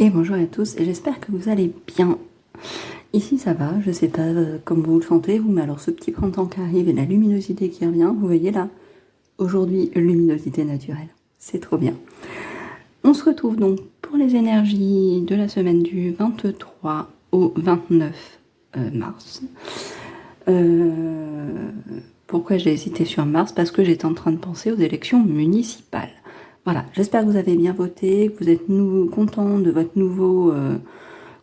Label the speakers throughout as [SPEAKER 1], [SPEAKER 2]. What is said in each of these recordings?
[SPEAKER 1] Et bonjour à tous, et j'espère que vous allez bien. Ici ça va, je sais pas comme vous le sentez vous, mais alors ce petit printemps qui arrive et la luminosité qui revient, vous voyez là, aujourd'hui luminosité naturelle, c'est trop bien. On se retrouve donc pour les énergies de la semaine du 23 au 29 mars. Pourquoi j'ai hésité sur mars? Parce que j'étais en train de penser aux élections municipales. Voilà, j'espère que vous avez bien voté, que vous êtes content de votre nouveau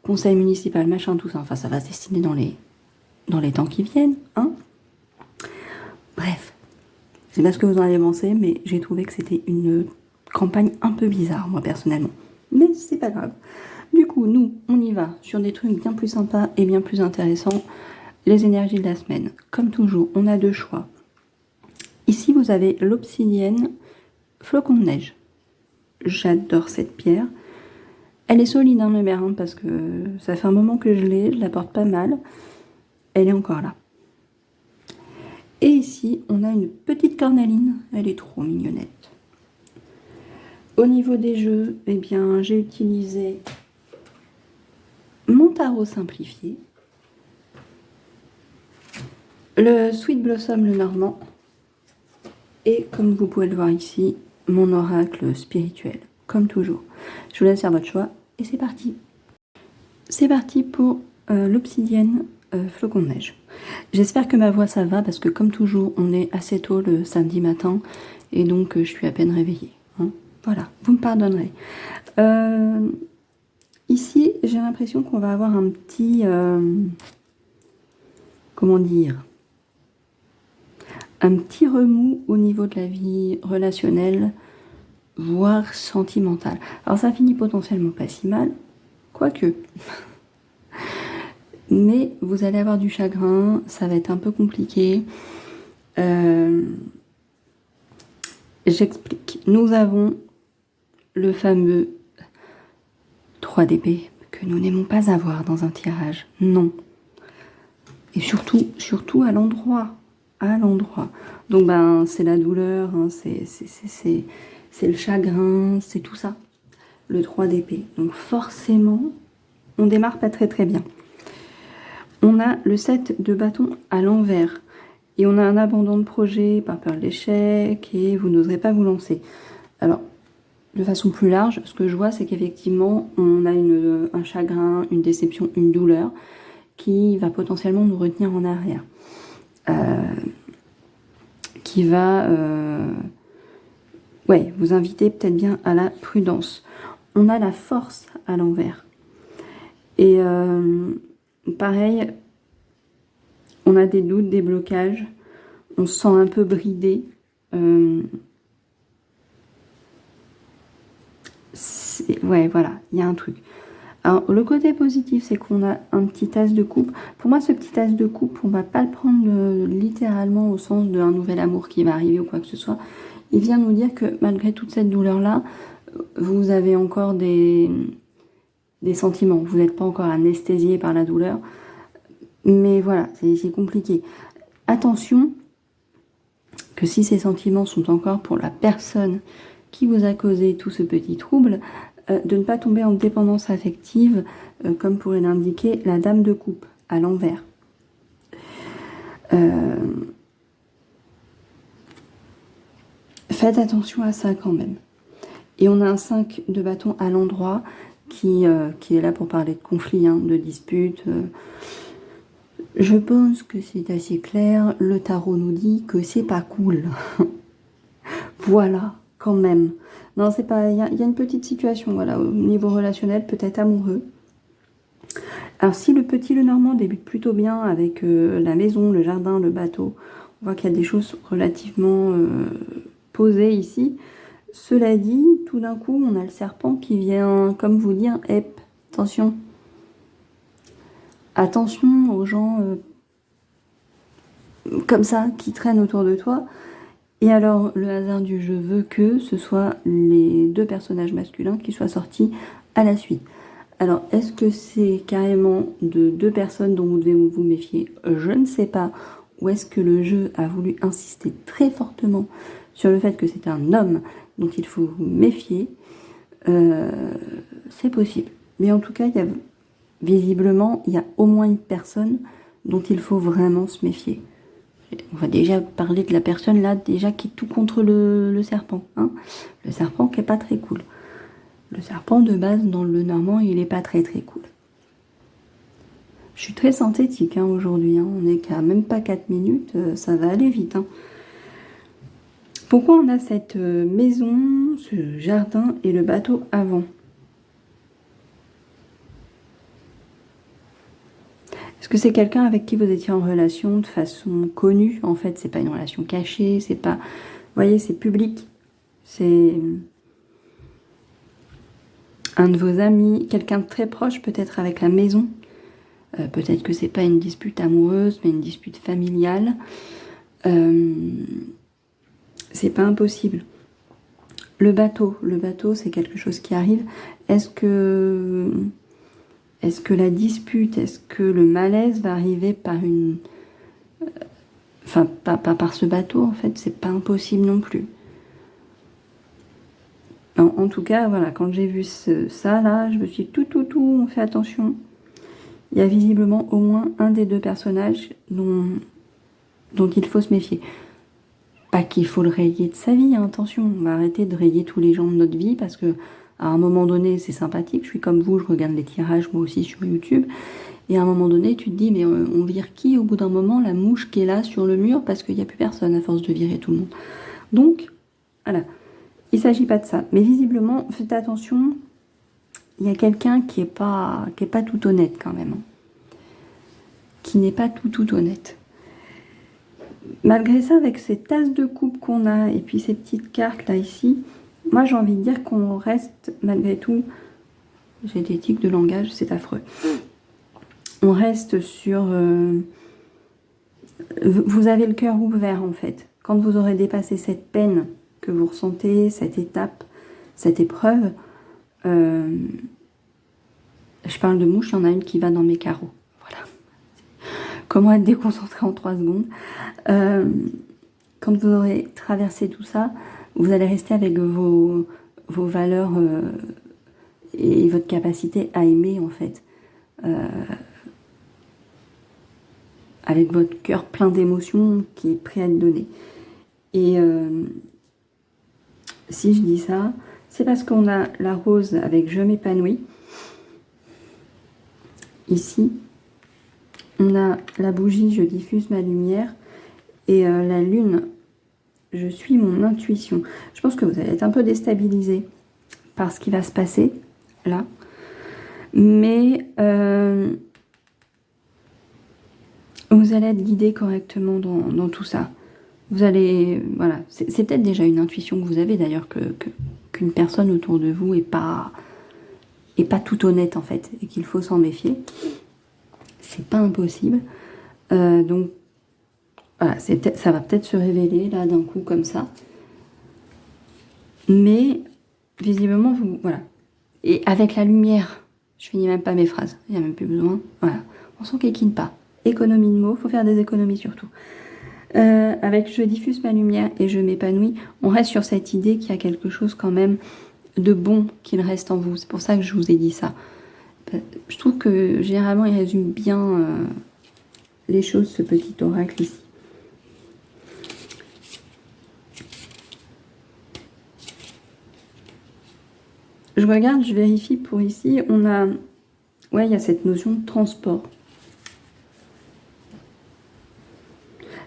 [SPEAKER 1] conseil municipal, machin, tout ça. Enfin, ça va se destiner dans les temps qui viennent, hein. Bref, je sais pas ce que vous en avez pensé, mais j'ai trouvé que c'était une campagne un peu bizarre, moi, personnellement. Mais c'est pas grave. Du coup, nous, on y va sur des trucs bien plus sympas et bien plus intéressants. Les énergies de la semaine. Comme toujours, on a deux choix. Ici, vous avez l'obsidienne flocon de neige. J'adore cette pierre. Elle est solide, hein, ma mère, hein, parce que ça fait un moment que je l'ai, je la porte pas mal. Elle est encore là. Et ici, on a une petite cornaline. Elle est trop mignonnette. Au niveau des jeux, eh bien, j'ai utilisé mon tarot simplifié, le Sweet Blossom, le normand, et comme vous pouvez le voir ici, mon oracle spirituel, comme toujours. Je vous laisse faire votre choix, et c'est parti. C'est parti pour l'obsidienne flocon de neige. J'espère que ma voix ça va, parce que comme toujours, on est assez tôt le samedi matin, et donc je suis à peine réveillée. Hein. Voilà, vous me pardonnerez. Ici, j'ai l'impression qu'on va avoir un petit... comment dire, un petit remous au niveau de la vie relationnelle, voire sentimentale. Alors ça finit potentiellement pas si mal, quoique. Mais vous allez avoir du chagrin, ça va être un peu compliqué. J'explique. Nous avons le fameux 3 d'épée que nous n'aimons pas avoir dans un tirage. Non. Et surtout à l'endroit. Donc ben c'est la douleur, hein, c'est le chagrin, c'est tout ça. Le 3 d'épée. Donc forcément, on démarre pas très bien. On a le 7 de bâton à l'envers. Et on a un abandon de projet par peur de l'échec et vous n'oserez pas vous lancer. Alors, de façon plus large, ce que je vois, c'est qu'effectivement, on a un chagrin, une déception, une douleur qui va potentiellement nous retenir en arrière. Qui va vous inviter peut-être bien à la prudence. On a la force à l'envers. Et pareil, on a des doutes, des blocages. On se sent un peu bridé. Voilà, il y a un truc. Alors, le côté positif, c'est qu'on a un petit as de coupe. Pour moi, ce petit as de coupe, on va pas le prendre littéralement au sens d'un nouvel amour qui va arriver ou quoi que ce soit. Il vient nous dire que malgré toute cette douleur-là, vous avez encore des sentiments. Vous n'êtes pas encore anesthésié par la douleur. Mais voilà, c'est compliqué. Attention, que si ces sentiments sont encore pour la personne qui vous a causé tout ce petit trouble, de ne pas tomber en dépendance affective, comme pourrait l'indiquer la dame de coupe, à l'envers. Faites attention à ça quand même. Et on a un 5 de bâton à l'endroit qui est là pour parler de conflit, hein, de dispute. Je pense que c'est assez clair. Le tarot nous dit que c'est pas cool. Voilà, quand même. Non, c'est pas... Il y a une petite situation, voilà, au niveau relationnel, peut-être amoureux. Alors, si le petit Lenormand débute plutôt bien avec la maison, le jardin, le bateau, on voit qu'il y a des choses relativement posées ici. Cela dit, tout d'un coup, on a le serpent qui vient, comme vous dire, hep, attention. Attention aux gens comme ça, qui traînent autour de toi. Et alors, le hasard du jeu veut que ce soit les deux personnages masculins qui soient sortis à la suite. Alors, est-ce que c'est carrément de deux personnes dont vous devez vous méfier? Je ne sais pas. Ou est-ce que le jeu a voulu insister très fortement sur le fait que c'est un homme dont il faut vous méfier? C'est possible. Mais en tout cas, visiblement, il y a au moins une personne dont il faut vraiment se méfier. On va déjà parler de la personne là, déjà qui est tout contre le serpent. Hein. Le serpent qui est pas très cool. Le serpent de base, dans le Normand, il est pas très très cool. Je suis très synthétique hein, aujourd'hui. Hein. On n'est qu'à même pas 4 minutes, ça va aller vite. Hein. Pourquoi on a cette maison, ce jardin et le bateau avant? Est-ce que c'est quelqu'un avec qui vous étiez en relation de façon connue? En fait, c'est pas une relation cachée, c'est pas... Vous voyez, c'est public. C'est un de vos amis, quelqu'un de très proche peut-être avec la maison. Peut-être que c'est pas une dispute amoureuse, mais une dispute familiale. C'est pas impossible. Le bateau, c'est quelque chose qui arrive. Est-ce que la dispute, est-ce que le malaise va arriver par une... Enfin, pas par ce bateau, en fait, c'est pas impossible non plus. En tout cas, voilà, quand j'ai vu ça, là, je me suis dit, on fait attention. Il y a visiblement au moins un des deux personnages dont il faut se méfier. Pas qu'il faut le rayer de sa vie, hein, attention, on va arrêter de rayer tous les gens de notre vie, parce que à un moment donné, c'est sympathique, je suis comme vous, je regarde les tirages, moi aussi, sur YouTube, et à un moment donné, tu te dis, mais on vire qui au bout d'un moment? La mouche qui est là sur le mur, parce qu'il n'y a plus personne à force de virer tout le monde. Donc, voilà, il ne s'agit pas de ça. Mais visiblement, faites attention, il y a quelqu'un qui est pas tout honnête quand même. Hein. Qui n'est pas tout honnête. Malgré ça, avec ces tasses de coupe qu'on a, et puis ces petites cartes là ici, moi j'ai envie de dire qu'on reste, malgré tout, j'ai des tics de langage, c'est affreux. On reste sur... vous avez le cœur ouvert en fait. Quand vous aurez dépassé cette peine que vous ressentez, cette étape, cette épreuve, je parle de mouche, il y en a une qui va dans mes carreaux. Voilà. Comment être déconcentré en 3 secondes. Quand vous aurez traversé tout ça, vous allez rester avec vos valeurs et votre capacité à aimer en fait. Avec votre cœur plein d'émotions qui est prêt à être donné. Et si je dis ça, c'est parce qu'on a la rose avec je m'épanouis. Ici, on a la bougie je diffuse ma lumière et la lune je suis mon intuition. Je pense que vous allez être un peu déstabilisé par ce qui va se passer là. Mais vous allez être guidé correctement dans tout ça. Vous allez... Voilà, c'est peut-être déjà une intuition que vous avez d'ailleurs qu'une personne autour de vous est pas tout honnête en fait et qu'il faut s'en méfier. C'est pas impossible. Donc voilà, ça va peut-être se révéler là d'un coup comme ça. Mais visiblement, voilà. Et avec la lumière, je finis même pas mes phrases, il n'y a même plus besoin. Voilà, on s'enquiquine pas. Économie de mots, faut faire des économies surtout. Avec je diffuse ma lumière et je m'épanouis, on reste sur cette idée qu'il y a quelque chose quand même de bon qu'il reste en vous. C'est pour ça que je vous ai dit ça. Je trouve que généralement il résume bien les choses, ce petit oracle ici. Je regarde, je vérifie pour ici, on a... Ouais, il y a cette notion de transport.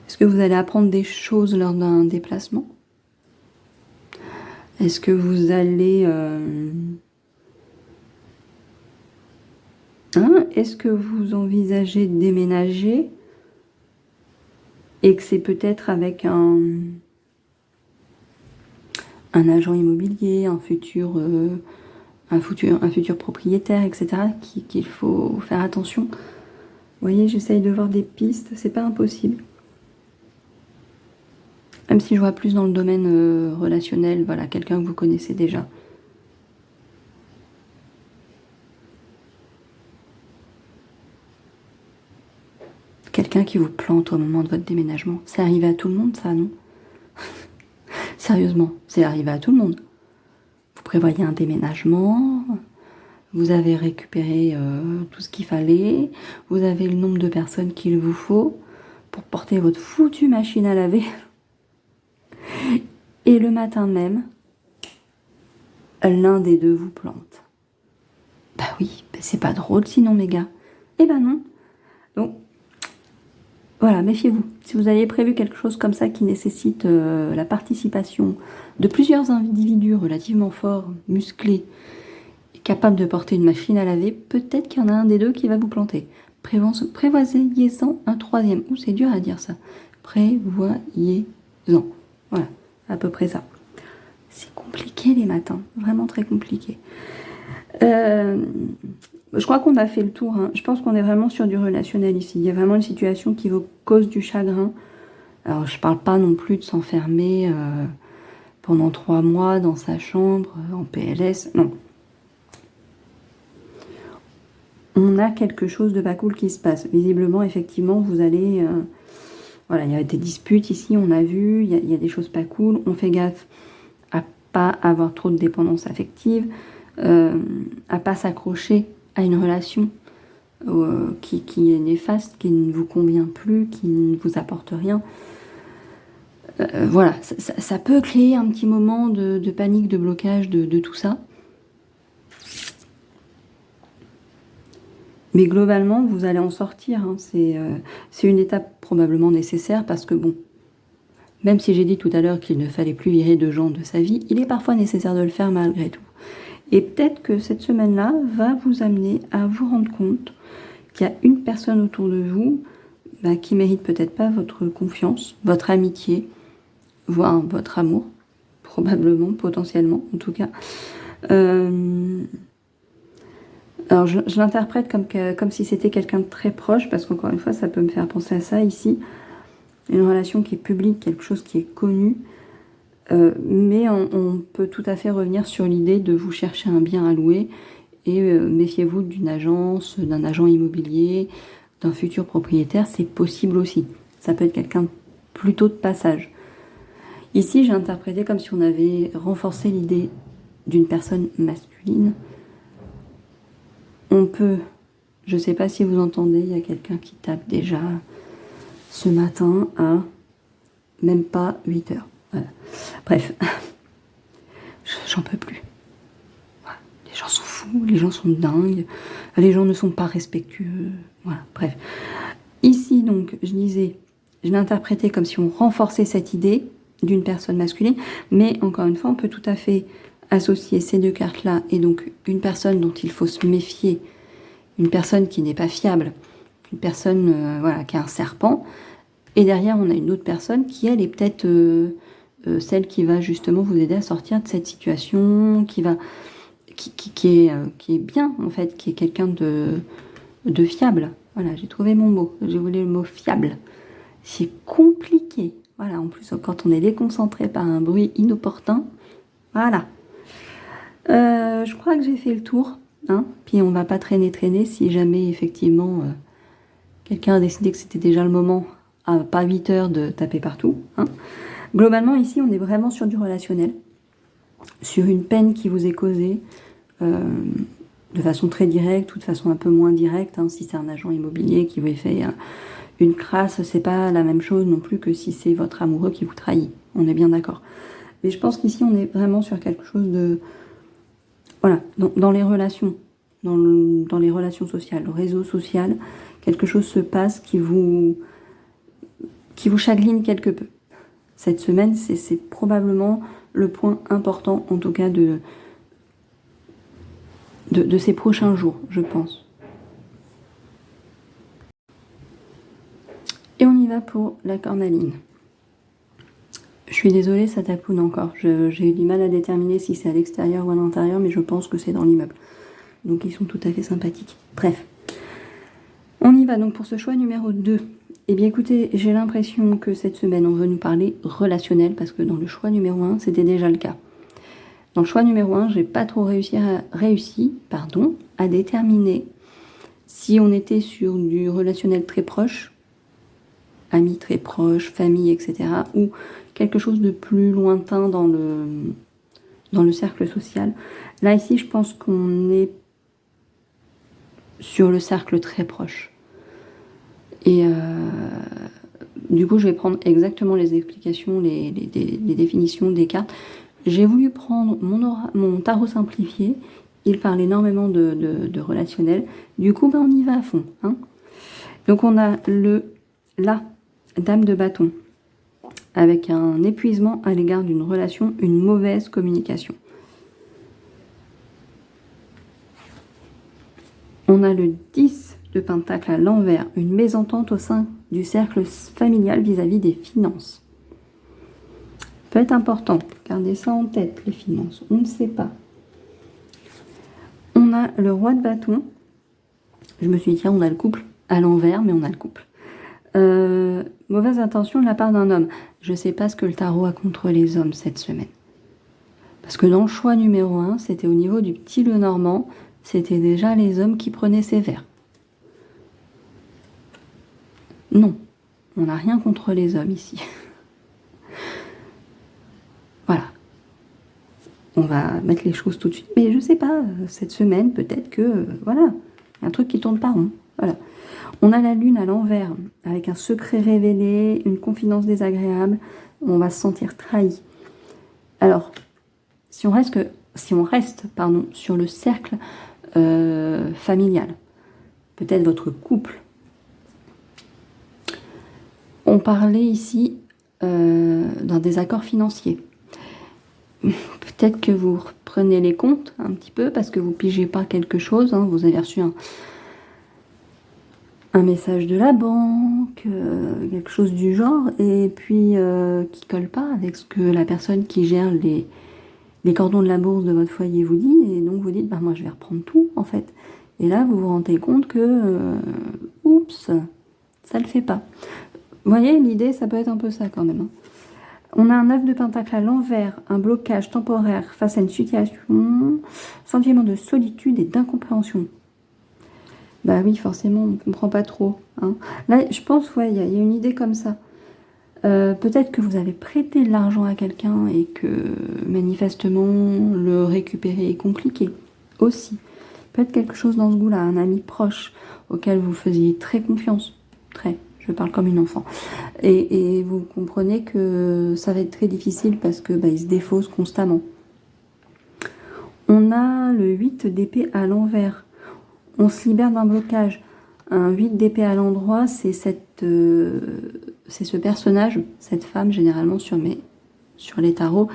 [SPEAKER 1] Est-ce que vous allez apprendre des choses lors d'un déplacement? Est-ce que vous allez... Est-ce que vous envisagez de déménager et que c'est peut-être avec un agent immobilier, un futur propriétaire, etc. qu'il faut faire attention. Vous voyez, j'essaye de voir des pistes, c'est pas impossible. Même si je vois plus dans le domaine relationnel, voilà, quelqu'un que vous connaissez déjà. Quelqu'un qui vous plante au moment de votre déménagement. C'est arrivé à tout le monde, ça, non? Sérieusement, c'est arrivé à tout le monde. Vous prévoyez un déménagement, Vous avez récupéré tout ce qu'il fallait. Vous avez le nombre de personnes qu'il vous faut pour porter votre foutue machine à laver. Et le matin même, l'un des deux vous plante. Bah oui, c'est pas drôle sinon, mes gars. Eh ben non. Donc, voilà, méfiez-vous. Si vous aviez prévu quelque chose comme ça qui nécessite la participation de plusieurs individus relativement forts, musclés, et capables de porter une machine à laver, peut-être qu'il y en a un des deux qui va vous planter. Prévoyez-en un troisième. Ouh, c'est dur à dire ça. Prévoyez-en. Voilà, à peu près ça. C'est compliqué les matins, vraiment très compliqué. Je crois qu'on a fait le tour. Hein. Je pense qu'on est vraiment sur du relationnel ici. Il y a vraiment une situation qui vous cause du chagrin. Alors, je parle pas non plus de s'enfermer pendant 3 mois dans sa chambre, en PLS. Non. On a quelque chose de pas cool qui se passe. Visiblement, effectivement, vous allez... voilà, il y a des disputes ici, on a vu. Il y a des choses pas cool. On fait gaffe à pas avoir trop de dépendance affective, à pas s'accrocher à une relation qui est néfaste, qui ne vous convient plus, qui ne vous apporte rien. Voilà, ça peut créer un petit moment de panique, de blocage, de tout ça. Mais globalement, vous allez en sortir. Hein. C'est une étape probablement nécessaire parce que bon, même si j'ai dit tout à l'heure qu'il ne fallait plus virer de gens de sa vie, il est parfois nécessaire de le faire malgré tout. Et peut-être que cette semaine-là va vous amener à vous rendre compte qu'il y a une personne autour de vous qui mérite peut-être pas votre confiance, votre amitié, voire votre amour, probablement, potentiellement en tout cas. Alors je l'interprète comme si c'était quelqu'un de très proche, parce qu'encore une fois, ça peut me faire penser à ça ici. Une relation qui est publique, quelque chose qui est connu. Mais on peut tout à fait revenir sur l'idée de vous chercher un bien à louer et méfiez-vous d'une agence, d'un agent immobilier, d'un futur propriétaire, c'est possible aussi. Ça peut être quelqu'un plutôt de passage. Ici, j'ai interprété comme si on avait renforcé l'idée d'une personne masculine. On peut, je ne sais pas si vous entendez, il y a quelqu'un qui tape déjà ce matin à même pas 8 heures. Voilà. Bref, j'en peux plus. Voilà. Les gens sont fous, les gens sont dingues, les gens ne sont pas respectueux. Voilà, bref. Ici, donc, je disais, je l'interprétais comme si on renforçait cette idée d'une personne masculine, mais encore une fois, on peut tout à fait associer ces deux cartes-là et donc une personne dont il faut se méfier, une personne qui n'est pas fiable, une personne voilà, qui a un serpent, et derrière, on a une autre personne qui, elle, est peut-être celle qui va justement vous aider à sortir de cette situation, qui est bien, en fait, qui est quelqu'un de fiable. Voilà, j'ai trouvé mon mot. J'ai voulu le mot fiable. C'est compliqué. Voilà, en plus, quand on est déconcentré par un bruit inopportun. Voilà. Je crois que j'ai fait le tour. Hein, puis on va pas traîner si jamais, effectivement, quelqu'un a décidé que c'était déjà le moment, à pas 8 heures, de taper partout. Hein. Globalement, ici, on est vraiment sur du relationnel, sur une peine qui vous est causée de façon très directe ou de façon un peu moins directe. Hein, si c'est un agent immobilier qui vous fait une crasse, c'est pas la même chose non plus que si c'est votre amoureux qui vous trahit. On est bien d'accord. Mais je pense qu'ici, on est vraiment sur quelque chose de... Voilà, dans les relations, dans les relations sociales, le réseau social, quelque chose se passe qui vous chagrine quelque peu. Cette semaine, c'est probablement le point important, en tout cas, de ces prochains jours, je pense. Et on y va pour la cornaline. Je suis désolée, ça tapoune encore. J'ai eu du mal à déterminer si c'est à l'extérieur ou à l'intérieur, mais je pense que c'est dans l'immeuble. Donc ils sont tout à fait sympathiques. Bref. On y va donc pour ce choix numéro 2. Eh bien écoutez, j'ai l'impression que cette semaine, on veut nous parler relationnel, parce que dans le choix numéro 1, c'était déjà le cas. Dans le choix numéro 1, j'ai pas trop réussi à déterminer si on était sur du relationnel très proche, amis très proches, famille, etc., ou quelque chose de plus lointain dans le cercle social. Là, ici, je pense qu'on est sur le cercle très proche. Et du coup, je vais prendre exactement les explications, les définitions des cartes. J'ai voulu prendre mon tarot simplifié. Il parle énormément de relationnel. Du coup, on y va à fond. Hein. Donc, on a la dame de bâton, avec un épuisement à l'égard d'une relation, une mauvaise communication. On a le 10 de pentacle à l'envers, une mésentente au sein du cercle familial vis-à-vis des finances. Peut être important, gardez ça en tête, les finances, on ne sait pas. On a le roi de bâton, je me suis dit, tiens, on a le couple à l'envers, mais on a le couple. Mauvaise intention de la part d'un homme. Je ne sais pas ce que le tarot a contre les hommes cette semaine. Parce que dans le choix numéro 1, c'était au niveau du petit Lenormand, c'était déjà les hommes qui prenaient ses verres. Non, on n'a rien contre les hommes ici. Voilà. On va mettre les choses tout de suite. Mais je sais pas, cette semaine, peut-être que, voilà, un truc qui tourne pas rond. Voilà. On a la lune à l'envers, avec un secret révélé, une confidence désagréable. On va se sentir trahi. Alors, si on reste sur le cercle familial, peut-être votre couple. On parlait ici d'un désaccord financier. Peut-être que vous reprenez les comptes un petit peu parce que vous pigez pas quelque chose. Hein, vous avez reçu un message de la banque, quelque chose du genre, et puis qui colle pas avec ce que la personne qui gère les cordons de la bourse de votre foyer vous dit, et donc vous dites, bah moi je vais reprendre tout en fait. Et là vous vous rendez compte que, oups, ça le fait pas. Vous voyez, l'idée ça peut être un peu ça quand même. Hein. On a un 9 de pentacle à l'envers, un blocage temporaire face à une situation, sentiment de solitude et d'incompréhension. Bah oui, forcément, on ne comprend pas trop. Hein. Là, je pense, ouais, il y a une idée comme ça. Peut-être que vous avez prêté de l'argent à quelqu'un et que manifestement le récupérer est compliqué aussi. Peut-être quelque chose dans ce goût-là, un ami proche auquel vous faisiez très confiance, je parle comme une enfant, et vous comprenez que ça va être très difficile parce que il se défausse constamment. On a le 8 d'épée à l'envers. On se libère d'un blocage. Un 8 d'épée à l'endroit, c'est ce personnage, cette femme généralement sur les tarots,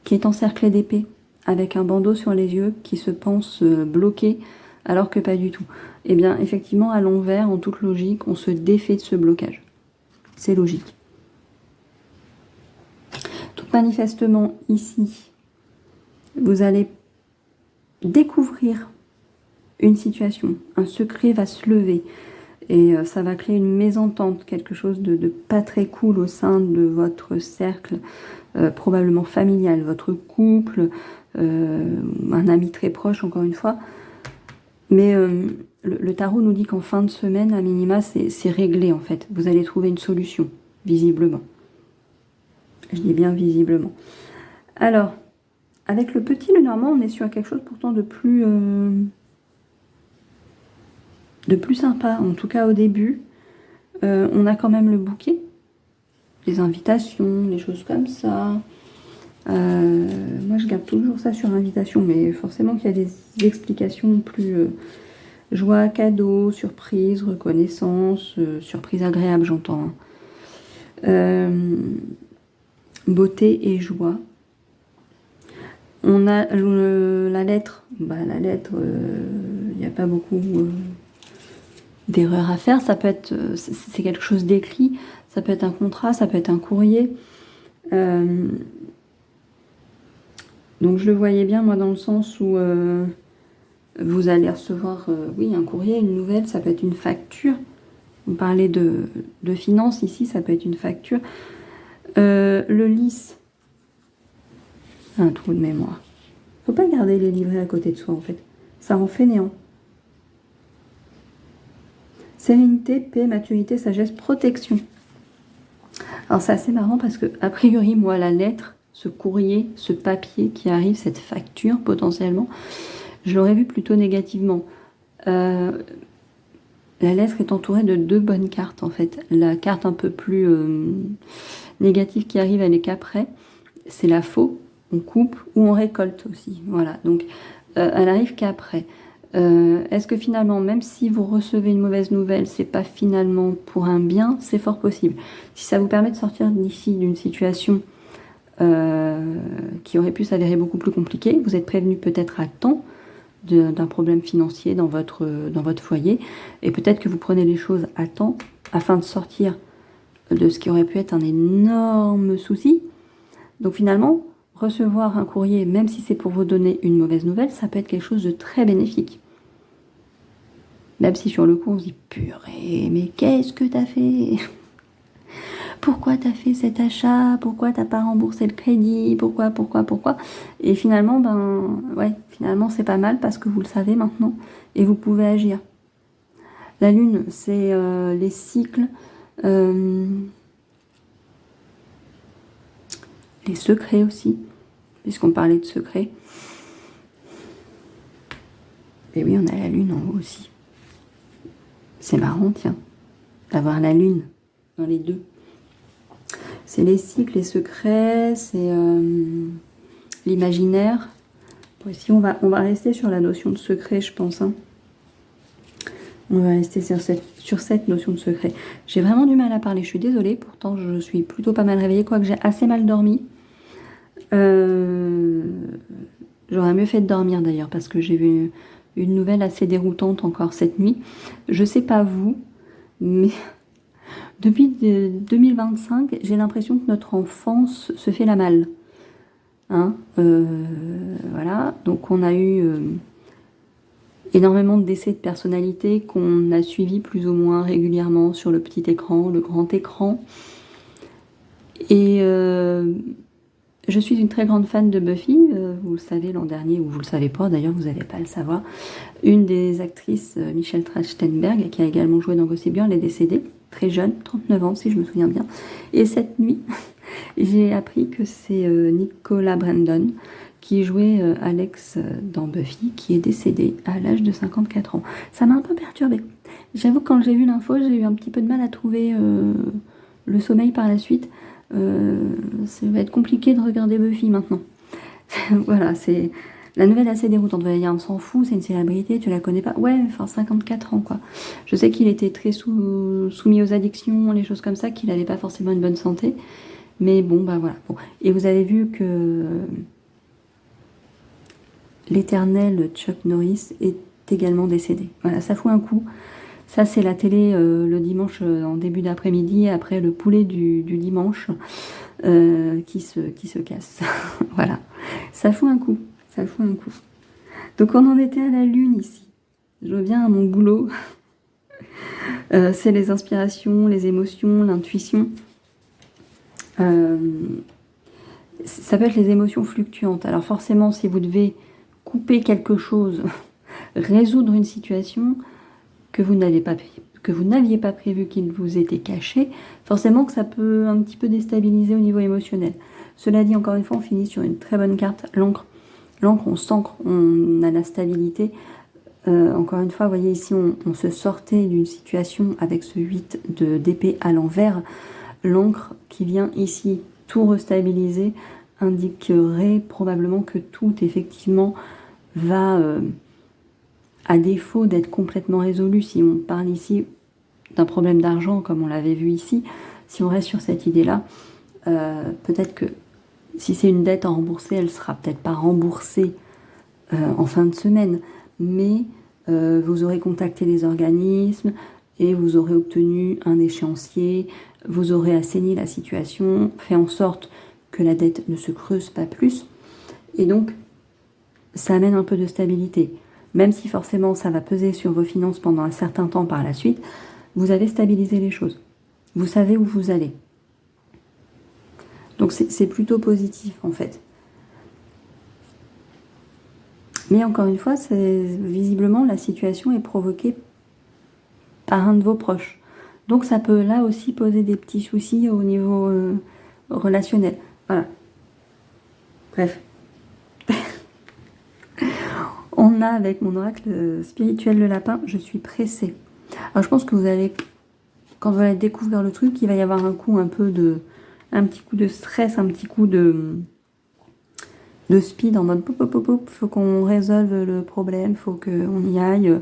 [SPEAKER 1] qui est encerclée d'épée, avec un bandeau sur les yeux, qui se pense bloqué, alors que pas du tout. Eh bien, effectivement, à l'envers, en toute logique, on se défait de ce blocage. C'est logique. Donc, manifestement, ici, vous allez découvrir une situation, un secret va se lever et ça va créer une mésentente, quelque chose de pas très cool au sein de votre cercle, probablement familial, votre couple, un ami très proche encore une fois. Mais le tarot nous dit qu'en fin de semaine, à minima, c'est réglé en fait. Vous allez trouver une solution, visiblement. Je dis bien visiblement. Alors, avec le petit Lenormand, on est sur quelque chose pourtant de plus sympa, en tout cas au début. On a quand même le bouquet, les invitations, les choses comme ça. Moi je garde toujours ça sur invitation, mais forcément qu'il y a des explications plus joie, cadeau, surprise, reconnaissance, surprise agréable j'entends. Hein. Beauté et joie. On a la lettre. La lettre, il n'y a pas beaucoup d'erreurs à faire. Ça peut être, c'est quelque chose d'écrit. Ça peut être un contrat, ça peut être un courrier. Donc je le voyais bien, moi, dans le sens où vous allez recevoir, oui, un courrier, une nouvelle. Ça peut être une facture. On parlait de finances ici, ça peut être une facture. Le lys. Un trou de mémoire. Faut pas garder les livrets à côté de soi, en fait. Ça en fait néant. Sérénité, paix, maturité, sagesse, protection. Alors c'est assez marrant parce que, a priori, moi, la lettre, ce courrier, ce papier qui arrive, cette facture, potentiellement, je l'aurais vu plutôt négativement. La lettre est entourée de 2 bonnes cartes en fait. La carte un peu plus négative qui arrive, elle est qu'après. C'est la faux, on coupe ou on récolte aussi. Voilà, donc elle arrive qu'après. Est-ce que finalement, même si vous recevez une mauvaise nouvelle, c'est pas finalement pour un bien, c'est fort possible. Si ça vous permet de sortir d'ici d'une situation qui aurait pu s'avérer beaucoup plus compliquée, vous êtes prévenu peut-être à temps d'un problème financier dans votre foyer, et peut-être que vous prenez les choses à temps afin de sortir de ce qui aurait pu être un énorme souci. Donc finalement, recevoir un courrier, même si c'est pour vous donner une mauvaise nouvelle, ça peut être quelque chose de très bénéfique. Même si sur le coup on se dit « Purée, mais qu'est-ce que t'as fait ? Pourquoi t'as fait cet achat ? Pourquoi t'as pas remboursé le crédit ? Pourquoi ?» Et finalement, finalement c'est pas mal parce que vous le savez maintenant et vous pouvez agir. La lune, c'est les cycles, les secrets aussi, puisqu'on parlait de secrets. Et oui, on a la lune en haut aussi. C'est marrant, tiens, d'avoir la lune dans les deux. C'est les cycles, les secrets, c'est l'imaginaire. Bon, ici, on va rester sur la notion de secret, je pense. Hein. On va rester sur cette notion de secret. J'ai vraiment du mal à parler, je suis désolée. Pourtant, je suis plutôt pas mal réveillée, quoique j'ai assez mal dormi. J'aurais mieux fait de dormir d'ailleurs, parce que j'ai vu une nouvelle assez déroutante encore cette nuit. Je sais pas vous, mais depuis 2025, j'ai l'impression que notre enfance se fait la malle. Hein, voilà, donc on a eu énormément de décès de personnalités qu'on a suivis plus ou moins régulièrement sur le petit écran, le grand écran. Et je suis une très grande fan de Buffy, vous le savez l'an dernier, ou vous le savez pas, d'ailleurs vous n'allez pas le savoir. Une des actrices, Michelle Trachtenberg, qui a également joué dans Gossip Girl, est décédée, très jeune, 39 ans si je me souviens bien. Et cette nuit, j'ai appris que c'est Nicola Brandon, qui jouait Alex dans Buffy, qui est décédé à l'âge de 54 ans. Ça m'a un peu perturbée. J'avoue que quand j'ai vu l'info, j'ai eu un petit peu de mal à trouver le sommeil par la suite. Ça va être compliqué de regarder Buffy maintenant. Voilà, c'est... La nouvelle est assez déroutante. On s'en fout, c'est une célébrité, tu la connais pas. Ouais, enfin 54 ans quoi. Je sais qu'il était très soumis aux addictions, les choses comme ça, qu'il n'avait pas forcément une bonne santé. Mais bon, bah voilà. Bon. Et vous avez vu que l'éternel Chuck Norris est également décédé. Voilà, ça fout un coup. Ça, c'est la télé le dimanche en début d'après-midi, après le poulet du dimanche qui se casse. Voilà, ça fout un coup. Ça fout un coup. Donc, on en était à la lune ici. Je reviens à mon boulot. C'est les inspirations, les émotions, l'intuition. Ça peut être les émotions fluctuantes. Alors forcément, si vous devez couper quelque chose, résoudre une situation que vous n'aviez pas prévu qu'il vous était caché, forcément que ça peut un petit peu déstabiliser au niveau émotionnel. Cela dit, encore une fois, on finit sur une très bonne carte, l'encre. L'encre, on s'ancre, on a la stabilité. Encore une fois, vous voyez ici, on se sortait d'une situation avec ce 8 d'épée à l'envers. L'encre qui vient ici tout restabiliser indiquerait probablement que tout effectivement va, à défaut d'être complètement résolu, si on parle ici d'un problème d'argent comme on l'avait vu ici, si on reste sur cette idée-là, peut-être que si c'est une dette à rembourser, elle sera peut-être pas remboursée en fin de semaine, mais vous aurez contacté les organismes et vous aurez obtenu un échéancier, vous aurez assaini la situation, fait en sorte que la dette ne se creuse pas plus, et donc ça amène un peu de stabilité. Même si forcément ça va peser sur vos finances pendant un certain temps par la suite, vous avez stabilisé les choses. Vous savez où vous allez. Donc c'est plutôt positif en fait. Mais encore une fois, visiblement la situation est provoquée par un de vos proches. Donc ça peut là aussi poser des petits soucis au niveau relationnel. Voilà. Bref. On a avec mon oracle spirituel le lapin, je suis pressée. Alors je pense que vous allez, quand vous allez découvrir le truc, il va y avoir un coup un petit coup de stress, un petit coup de speed en mode pop, pop, pop, pop, faut qu'on résolve le problème, faut qu'on y aille.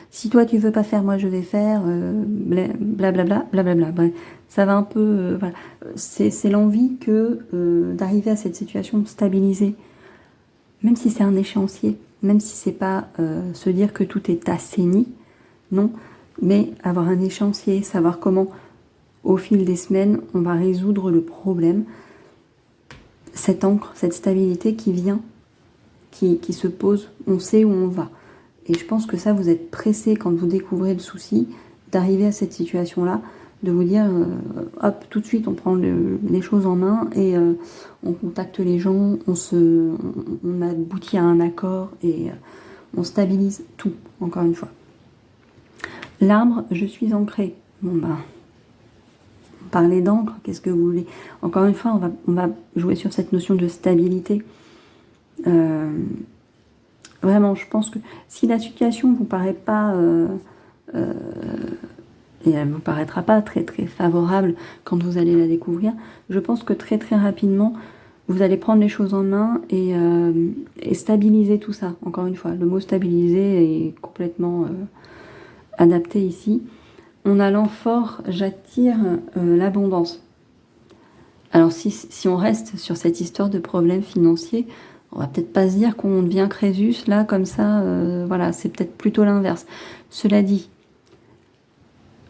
[SPEAKER 1] Si toi tu veux pas faire, moi je vais faire, blablabla, blablabla. Bref, ça va un peu, voilà. C'est l'envie d'arriver à cette situation stabilisée, même si c'est un échéancier, même si c'est pas se dire que tout est assaini, non, mais avoir un échéancier, savoir comment, au fil des semaines, on va résoudre le problème, cette encre, cette stabilité qui vient, qui se pose, on sait où on va. Et je pense que ça, vous êtes pressé quand vous découvrez le souci, d'arriver à cette situation-là, de vous dire, hop, tout de suite, on prend les choses en main et on contacte les gens, on aboutit à un accord et on stabilise tout, encore une fois. L'arbre, je suis ancrée. Bon, ben, parler d'encre, qu'est-ce que vous voulez? Encore une fois, on va jouer sur cette notion de stabilité. Vraiment, je pense que si la situation vous paraît pas, et elle vous paraîtra pas très très favorable quand vous allez la découvrir, je pense que très très rapidement, vous allez prendre les choses en main et stabiliser tout ça. Encore une fois, le mot stabiliser est complètement adapté ici. En allant fort, j'attire l'abondance. Alors si on reste sur cette histoire de problème financier, on va peut-être pas se dire qu'on devient Crésus, là, comme ça, voilà, c'est peut-être plutôt l'inverse. Cela dit,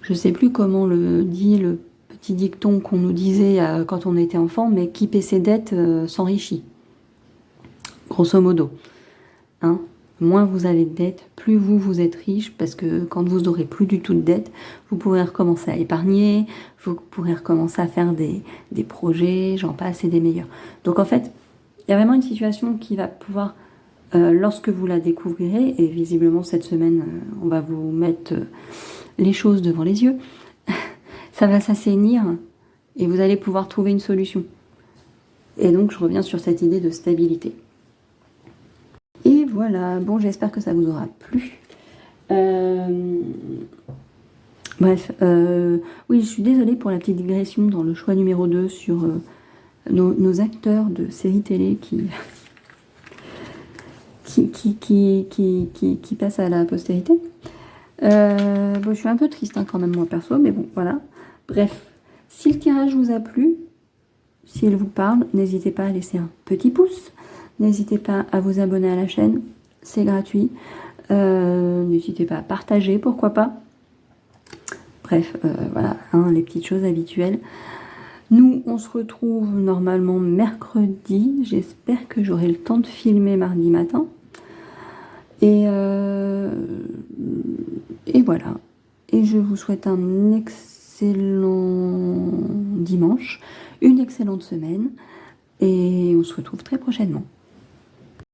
[SPEAKER 1] je sais plus comment le dit le petit dicton qu'on nous disait quand on était enfant, mais qui paie ses dettes s'enrichit. Grosso modo. Hein, moins vous avez de dettes, plus vous êtes riche, parce que quand vous aurez plus du tout de dettes, vous pourrez recommencer à épargner, vous pourrez recommencer à faire des projets, j'en passe et des meilleurs. Donc en fait, il y a vraiment une situation qui va pouvoir, lorsque vous la découvrirez, et visiblement cette semaine, on va vous mettre les choses devant les yeux, ça va s'assainir et vous allez pouvoir trouver une solution. Et donc je reviens sur cette idée de stabilité. Et voilà, bon, j'espère que ça vous aura plu. Bref, oui, je suis désolée pour la petite digression dans le choix numéro 2 sur nos acteurs de séries télé qui passent à la postérité. Bon, je suis un peu triste quand même, moi, perso, mais bon, voilà. Bref, si le tirage vous a plu, s'il vous parle, n'hésitez pas à laisser un petit pouce. N'hésitez pas à vous abonner à la chaîne, c'est gratuit. N'hésitez pas à partager, pourquoi pas. Bref, voilà, hein, les petites choses habituelles. Nous, on se retrouve normalement mercredi. J'espère que j'aurai le temps de filmer mardi matin. Et voilà. Et je vous souhaite un excellent dimanche, une excellente semaine. Et on se retrouve très prochainement.